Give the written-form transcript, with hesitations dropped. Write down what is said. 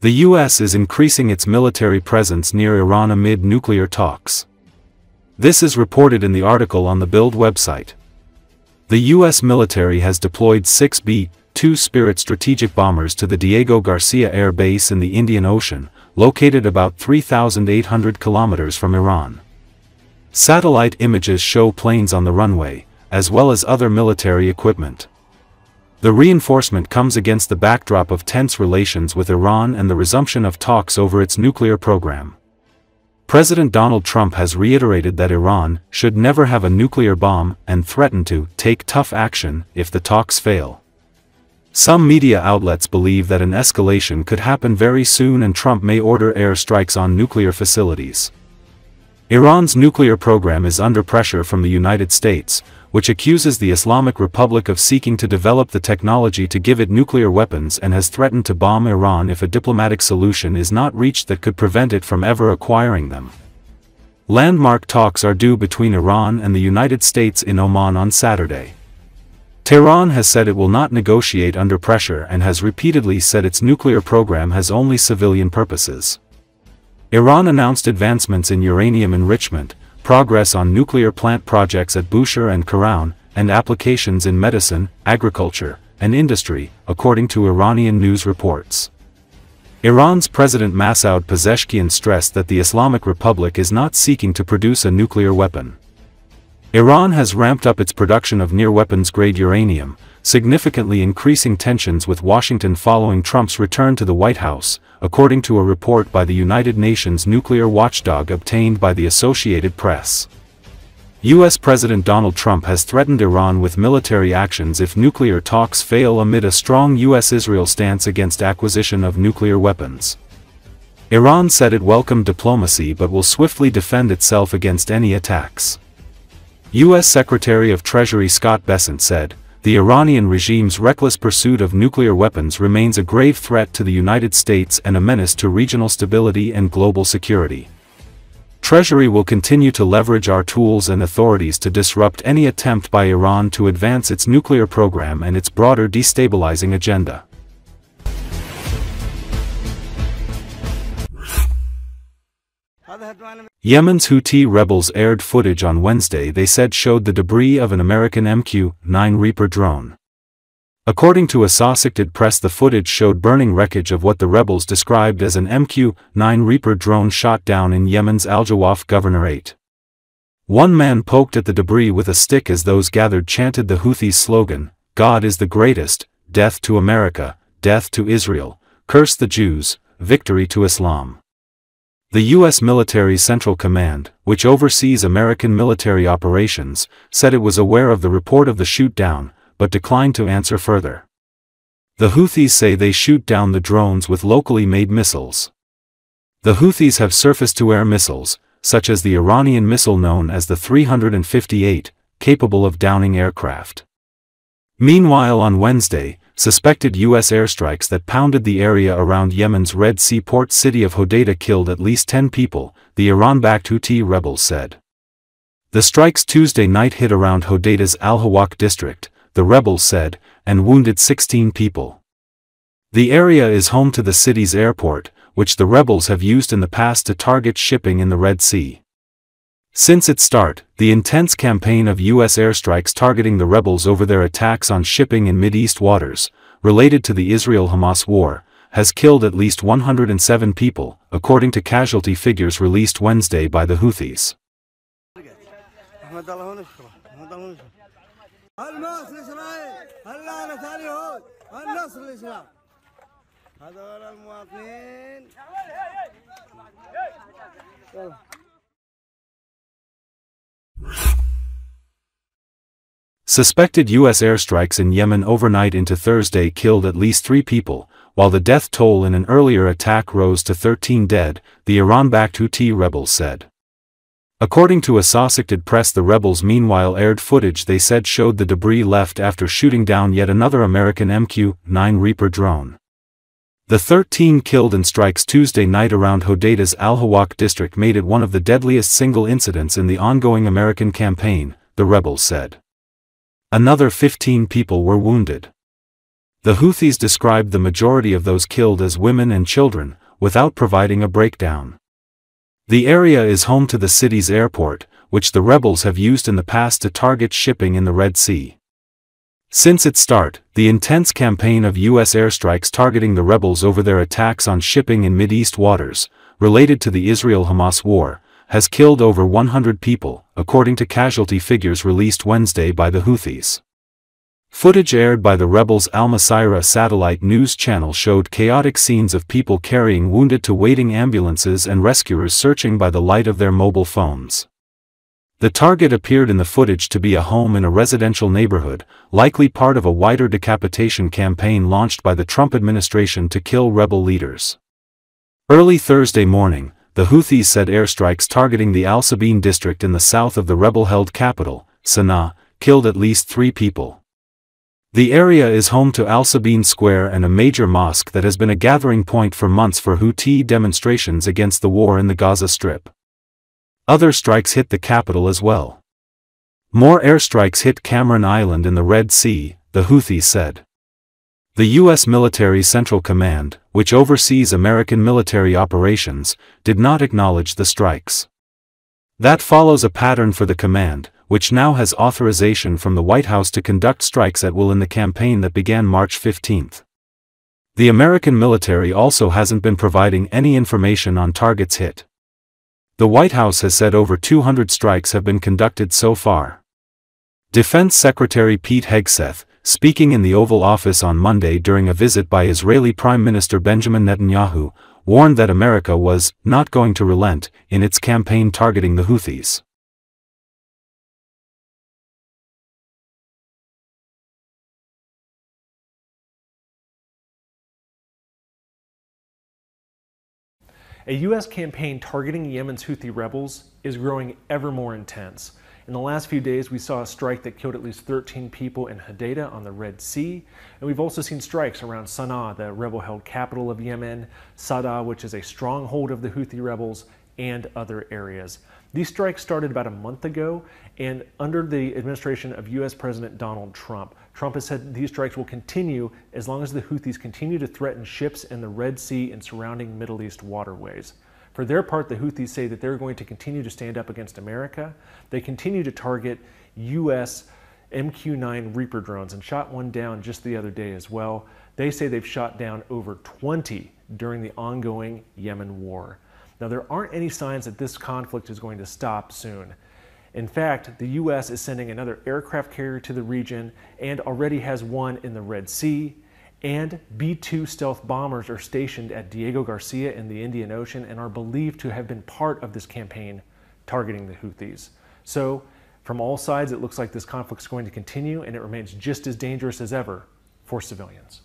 The U.S. is increasing its military presence near Iran amid nuclear talks. This is reported in the article on the Bild website. The U.S. military has deployed 6 B-2 Spirit strategic bombers to the Diego Garcia Air Base in the Indian Ocean, located about 3,800 kilometers from Iran. Satellite images show planes on the runway, as well as other military equipment. The reinforcement comes against the backdrop of tense relations with Iran and the resumption of talks over its nuclear program. President Donald Trump has reiterated that Iran should never have a nuclear bomb and threatened to take tough action if the talks fail. Some media outlets believe that an escalation could happen very soon and Trump may order airstrikes on nuclear facilities. Iran's nuclear program is under pressure from the United States, which accuses the Islamic Republic of seeking to develop the technology to give it nuclear weapons and has threatened to bomb Iran if a diplomatic solution is not reached that could prevent it from ever acquiring them. Landmark talks are due between Iran and the United States in Oman on Saturday. Tehran has said it will not negotiate under pressure and has repeatedly said its nuclear program has only civilian purposes. Iran announced advancements in uranium enrichment, progress on nuclear plant projects at Bucha and Kherson, and applications in medicine, agriculture, and industry, according to Iranian news reports. Iran's President Masoud Pezeshkian stressed that the Islamic Republic is not seeking to produce a nuclear weapon. Iran has ramped up its production of near-weapons-grade uranium, significantly increasing tensions with Washington following Trump's return to the White House, according to a report by the United Nations nuclear watchdog obtained by the Associated Press. U.S. President Donald Trump has threatened Iran with military actions if nuclear talks fail amid a strong U.S.-Israel stance against acquisition of nuclear weapons. Iran said it welcomed diplomacy but will swiftly defend itself against any attacks. U.S. Secretary of Treasury Scott Bessent said, "The Iranian regime's reckless pursuit of nuclear weapons remains a grave threat to the United States and a menace to regional stability and global security. Treasury will continue to leverage our tools and authorities to disrupt any attempt by Iran to advance its nuclear program and its broader destabilizing agenda." Yemen's Houthi rebels aired footage on Wednesday they said showed the debris of an American MQ-9 Reaper drone. According to Associated Press, the footage showed burning wreckage of what the rebels described as an MQ-9 Reaper drone shot down in Yemen's Al-Jawaf Governorate. One man poked at the debris with a stick as those gathered chanted the Houthis' slogan, "God is the greatest, death to America, death to Israel, curse the Jews, victory to Islam." The U.S. Military Central Command, which oversees American military operations, said it was aware of the report of the shoot-down, but declined to answer further. The Houthis say they shoot down the drones with locally made missiles. The Houthis have surface-to-air missiles, such as the Iranian missile known as the 358, capable of downing aircraft. Meanwhile, on Wednesday, suspected U.S. airstrikes that pounded the area around Yemen's Red Sea port city of Hodeidah killed at least 10 people, the Iran-backed Houthi rebels said. The strikes Tuesday night hit around Hodeidah's Al-Hawak district, the rebels said, and wounded 16 people. The area is home to the city's airport, which the rebels have used in the past to target shipping in the Red Sea. Since its start, the intense campaign of U.S. airstrikes targeting the rebels over their attacks on shipping in Mideast waters, related to the Israel-Hamas war, has killed at least 107 people, according to casualty figures released Wednesday by the Houthis. Suspected U.S. airstrikes in Yemen overnight into Thursday killed at least 3 people, while the death toll in an earlier attack rose to 13 dead, the Iran-backed Houthi rebels said. According to Associated Press, the rebels meanwhile aired footage they said showed the debris left after shooting down yet another American MQ-9 Reaper drone. The 13 killed in strikes Tuesday night around Hodeidah's Al-Hawak district made it one of the deadliest single incidents in the ongoing American campaign, the rebels said. Another 15 people were wounded. The Houthis described the majority of those killed as women and children, without providing a breakdown. The area is home to the city's airport, which the rebels have used in the past to target shipping in the Red Sea. Since its start, the intense campaign of U.S. airstrikes targeting the rebels over their attacks on shipping in Mideast waters, related to the Israel-Hamas war, has killed over 100 people, according to casualty figures released Wednesday by the Houthis. Footage aired by the rebels' Al-Masirah satellite news channel showed chaotic scenes of people carrying wounded to waiting ambulances and rescuers searching by the light of their mobile phones. The target appeared in the footage to be a home in a residential neighborhood, likely part of a wider decapitation campaign launched by the Trump administration to kill rebel leaders. Early Thursday morning, the Houthis said airstrikes targeting the Al Sabin district in the south of the rebel-held capital, Sana'a, killed at least 3 people. The area is home to Al Sabin Square and a major mosque that has been a gathering point for months for Houthi demonstrations against the war in the Gaza Strip. Other strikes hit the capital as well. More airstrikes hit Cameron Island in the Red Sea, the Houthis said. The U.S. Military Central Command, which oversees American military operations, did not acknowledge the strikes. That follows a pattern for the command, which now has authorization from the White House to conduct strikes at will in the campaign that began March 15. The American military also hasn't been providing any information on targets hit. The White House has said over 200 strikes have been conducted so far. Defense Secretary Pete Hegseth, speaking in the Oval Office on Monday during a visit by Israeli Prime Minister Benjamin Netanyahu, warned that America was not going to relent in its campaign targeting the Houthis. A U.S. campaign targeting Yemen's Houthi rebels is growing ever more intense. In the last few days, we saw a strike that killed at least 13 people in Hodeidah on the Red Sea, and we've also seen strikes around Sana'a, the rebel-held capital of Yemen, Sada, which is a stronghold of the Houthi rebels, and other areas. These strikes started about a month ago, and under the administration of U.S. President Donald Trump, Trump has said these strikes will continue as long as the Houthis continue to threaten ships in the Red Sea and surrounding Middle East waterways. For their part, the Houthis say that they're going to continue to stand up against America. They continue to target U.S. MQ-9 Reaper drones and shot one down just the other day as well. They say they've shot down over 20 during the ongoing Yemen war. Now, there aren't any signs that this conflict is going to stop soon. In fact, the U.S. is sending another aircraft carrier to the region and already has one in the Red Sea, and B-2 stealth bombers are stationed at Diego Garcia in the Indian Ocean and are believed to have been part of this campaign targeting the Houthis. So, from all sides, it looks like this conflict is going to continue, and it remains just as dangerous as ever for civilians.